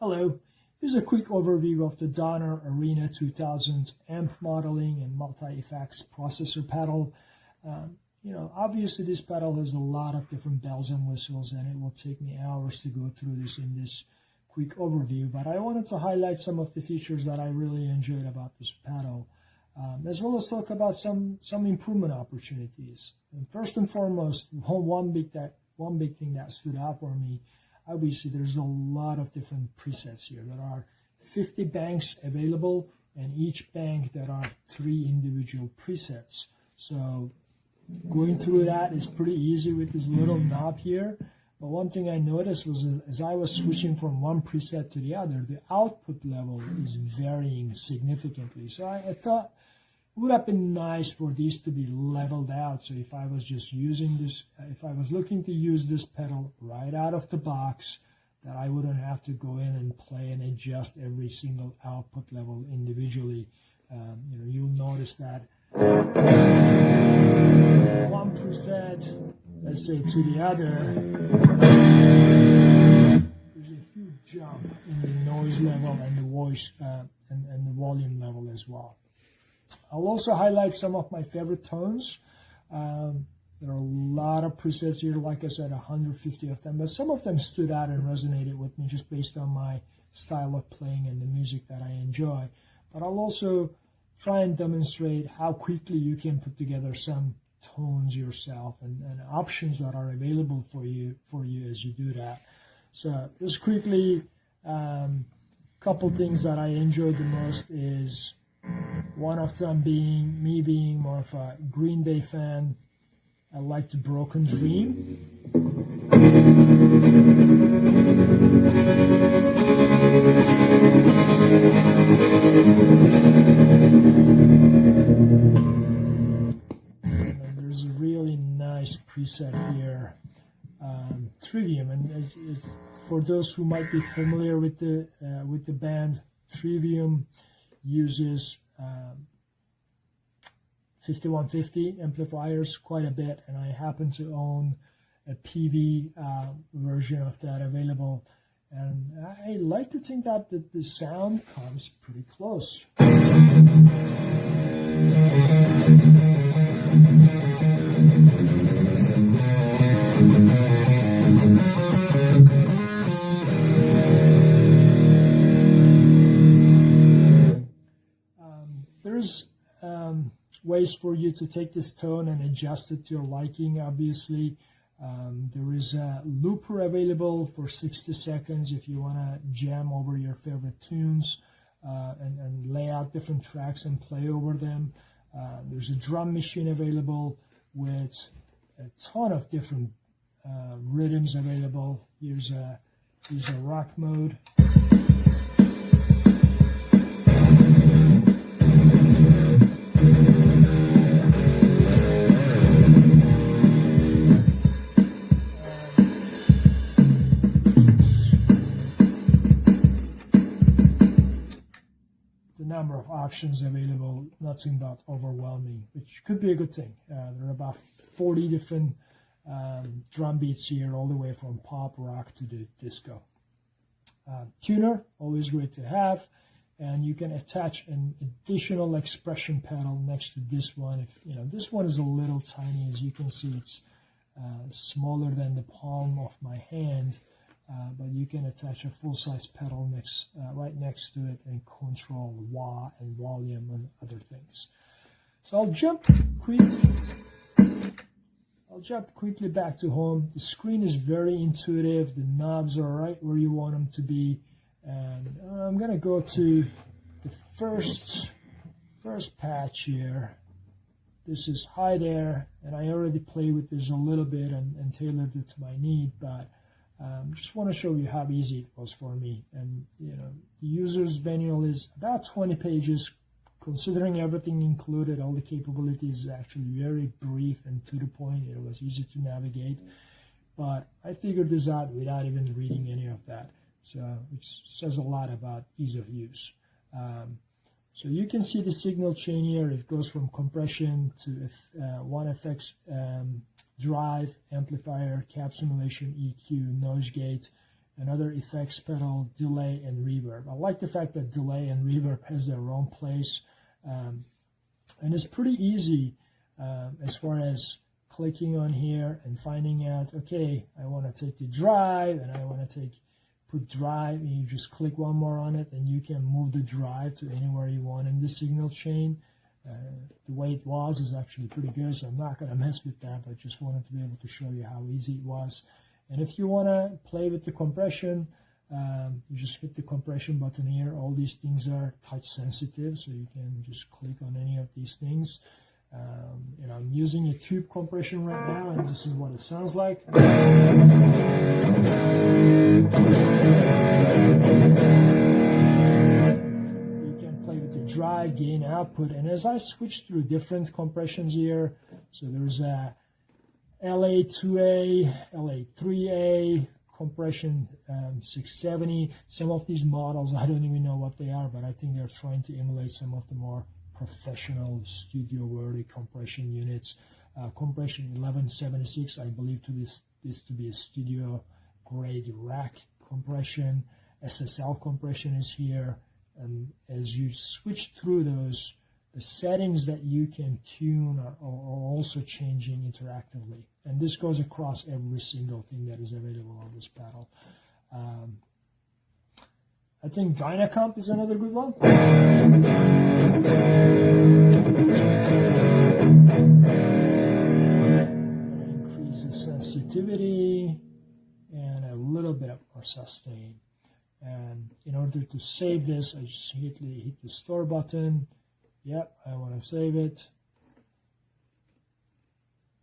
Hello, here's a quick overview of the Donner Arena 2000 amp modeling and multi-effects processor pedal. Obviously this pedal has a lot of different bells and whistles, and it will take me hours to go through this in this quick overview, but I wanted to highlight some of the features that I really enjoyed about this pedal, as well as talk about some improvement opportunities. And first and foremost, one big thing that stood out for me. Obviously, there's a lot of different presets here. There are 50 banks available, and each bank there are 3 individual presets. So going through that is pretty easy with this little knob here. But one thing I noticed was as I was switching from one preset to the other, the output level is varying significantly. So I thought it would have been nice for these to be leveled out. So if I was just using this, if I was looking to use this pedal right out of the box, that I wouldn't have to go in and play and adjust every single output level individually. You'll notice that one preset, let's say, to the other, there's a huge jump in the noise level and the voice and the volume level as well. I'll also highlight some of my favorite tones. There are a lot of presets here, like I said, 150 of them, but some of them stood out and resonated with me just based on my style of playing and the music that I enjoy. But I'll also try and demonstrate how quickly you can put together some tones yourself and options that are available for you as you do that. So just quickly, couple things that I enjoyed the most is one of them being me being more of a Green Day fan. I liked Broken Dream. And there's a really nice preset here, Trivium, and it's for those who might be familiar with the band, Trivium uses 5150 amplifiers quite a bit, and I happen to own a PV version of that available, and I like to think that the sound comes pretty close. There's ways for you to take this tone and adjust it to your liking, obviously. There is a looper available for 60 seconds if you want to jam over your favorite tunes and lay out different tracks and play over them. There's a drum machine available with a ton of different rhythms available. Here's a rock mode. Number of options available, nothing but overwhelming, which could be a good thing. There are about 40 different drum beats here, all the way from pop, rock to the disco. Tuner, always great to have, and you can attach an additional expression pedal next to this one. This one is a little tiny, as you can see, it's smaller than the palm of my hand. But you can attach a full-size pedal right next to it and control wah and volume and other things. So I'll jump quickly back to home. The screen is very intuitive. The knobs are right where you want them to be. And I'm going to go to the first patch here. This is Hi There, and I already played with this a little bit and tailored it to my need, but just want to show you how easy it was for me. And the user's manual is about 20 pages. Considering everything included, all the capabilities, is actually very brief and to the point. It was easy to navigate, but I figured this out without even reading any of that, which says a lot about ease of use. So you can see the signal chain here. It goes from compression to one effects drive, amplifier, cap simulation, EQ, noise gate, another effects pedal, delay and reverb. I like the fact that delay and reverb has their own place, and it's pretty easy as far as clicking on here and finding out, okay, I want to take the drive and I want to put drive, and you just click one more on it and you can move the drive to anywhere you want in the signal chain. The way it was is actually pretty good, so I'm not going to mess with that, but I just wanted to be able to show you how easy it was. And if you want to play with the compression, you just hit the compression button here. All these things are touch sensitive, so you can just click on any of these things. And I'm using a tube compression right now, and this is what it sounds like. You can play with the drive, gain, output, and as I switch through different compressions here, so there's a LA2A, LA3A, compression 670. Some of these models, I don't even know what they are, but I think they're trying to emulate some of the more professional studio-worthy compression units. Compression 1176, I believe this to be a studio-grade rack compression. SSL compression is here, and as you switch through those, the settings that you can tune are also changing interactively. And this goes across every single thing that is available on this pedal. I think Dynacomp is another good one. Increase the sensitivity and a little bit more sustain. And in order to save this, I just hit the store button. Yep, I want to save it.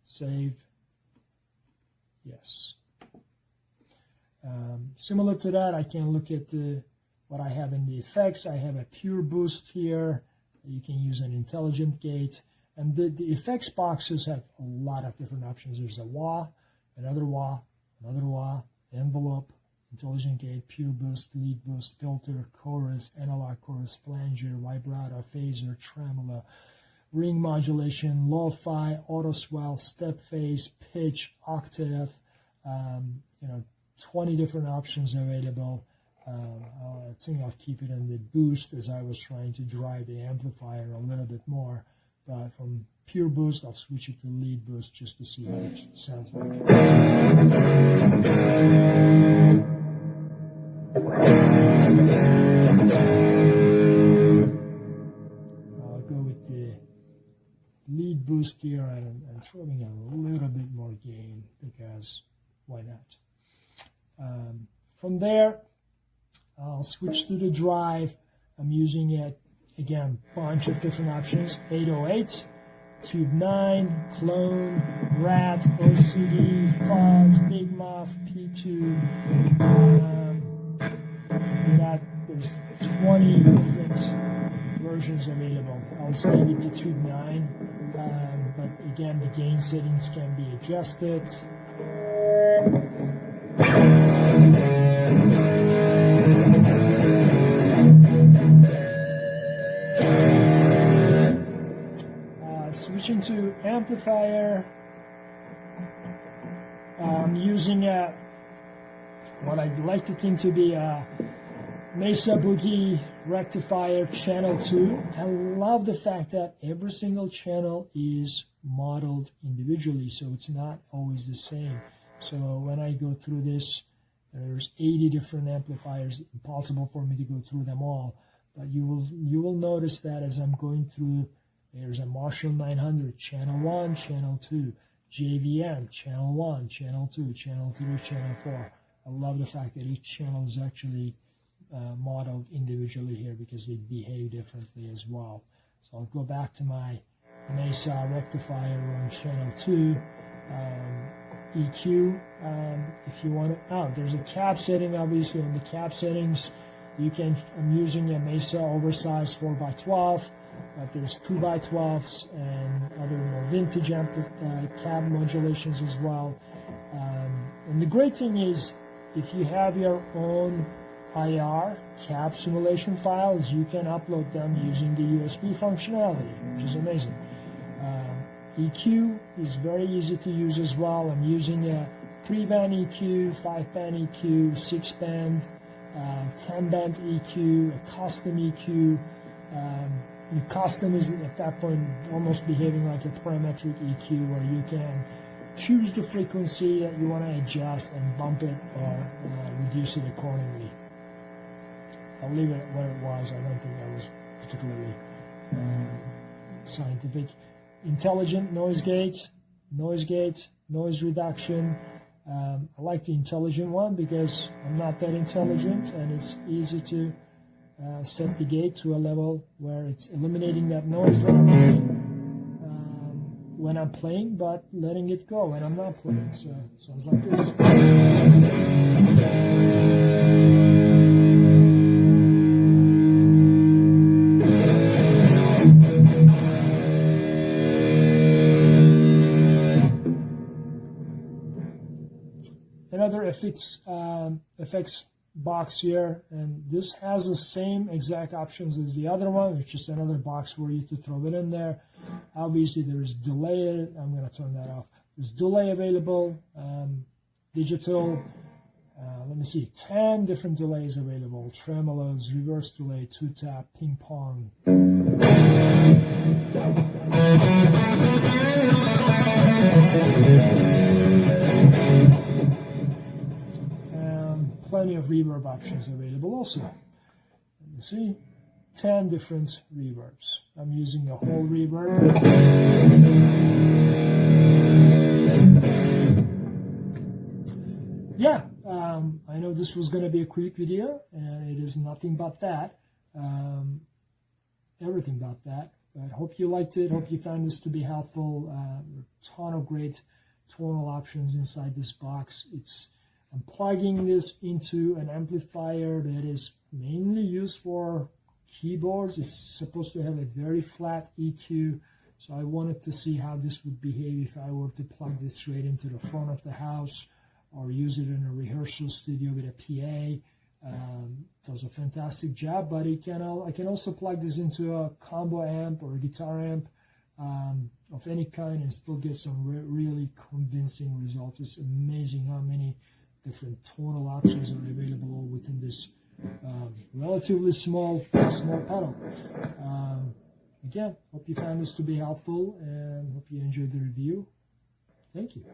Save. Yes. Similar to that, I can look at what I have in the effects. I have a pure boost here. You can use an intelligent gate. And the effects boxes have a lot of different options. There's a wah, another wah, another wah, envelope, intelligent gate, pure boost, lead boost, filter, chorus, analog chorus, flanger, vibrato, phaser, tremolo, ring modulation, lo-fi, auto swell, step phase, pitch, octave, 20 different options available. I think I'll keep it in the boost as I was trying to drive the amplifier a little bit more. But from pure boost, I'll switch it to lead boost just to see how it sounds like. I'll go with the lead boost here and throwing a little bit more gain because why not? From there, I'll switch to the drive. I'm using it, again, bunch of different options. 808, Tube 9, Clone, Rat, OCD, Fuzz, Big Muff, P2. There's 20 different versions available. I'll stay with the Tube 9, but again, the gain settings can be adjusted. Switching to amplifier, I'm using what I'd like to think to be a Mesa Boogie rectifier channel 2. I love the fact that every single channel is modeled individually, so it's not always the same. So when I go through this, there's 80 different amplifiers. Impossible for me to go through them all, but you will notice that as I'm going through, there's a Marshall 900, channel 1, channel 2, JVM, channel 1, channel 2, channel 3, channel 4. I love the fact that each channel is actually modeled individually here because they behave differently as well. So I'll go back to my Mesa rectifier on channel 2. EQ, if you want to, there's a cap setting. Obviously on the cap settings, I'm using a Mesa oversized 4x12, but there's 2x12s and other more vintage cab modulations as well. And the great thing is, if you have your own IR cab simulation files, you can upload them using the USB functionality, which is amazing. EQ is very easy to use as well. I'm using a 3-band EQ, 5-band EQ, 6-band, 10-band EQ, a custom EQ. Your custom is at that point almost behaving like a parametric EQ, where you can choose the frequency that you want to adjust and bump it or reduce it accordingly. I'll leave it where it was. I don't think that was particularly scientific. Intelligent noise gate, noise reduction. I like the intelligent one because I'm not that intelligent, and it's easy to set the gate to a level where it's eliminating that noise that I'm playing when I'm playing, but letting it go when I'm not playing. So it sounds like this. Another effects box here, and this has the same exact options as the other one. It's just another box for you to throw it in there. Obviously there is delay. I'm going to turn that off. There's delay available, digital, let me see, 10 different delays available: tremolos, reverse delay, 2-tap, ping pong. Plenty of reverb options available also. Let me see, 10 different reverbs. I'm using the whole reverb. Yeah, I know this was going to be a quick video, and it is nothing but that, everything but that. But hope you liked it. Hope you found this to be helpful. A ton of great tonal options inside this box. I'm plugging this into an amplifier that is mainly used for keyboards. It's supposed to have a very flat EQ, so I wanted to see how this would behave if I were to plug this straight into the front of the house or use it in a rehearsal studio with a PA. Does a fantastic job, but I can also plug this into a combo amp or a guitar amp of any kind and still get some really convincing results. It's amazing how many different tonal options are available all within this relatively small pedal. Again, hope you found this to be helpful, and hope you enjoyed the review. Thank you.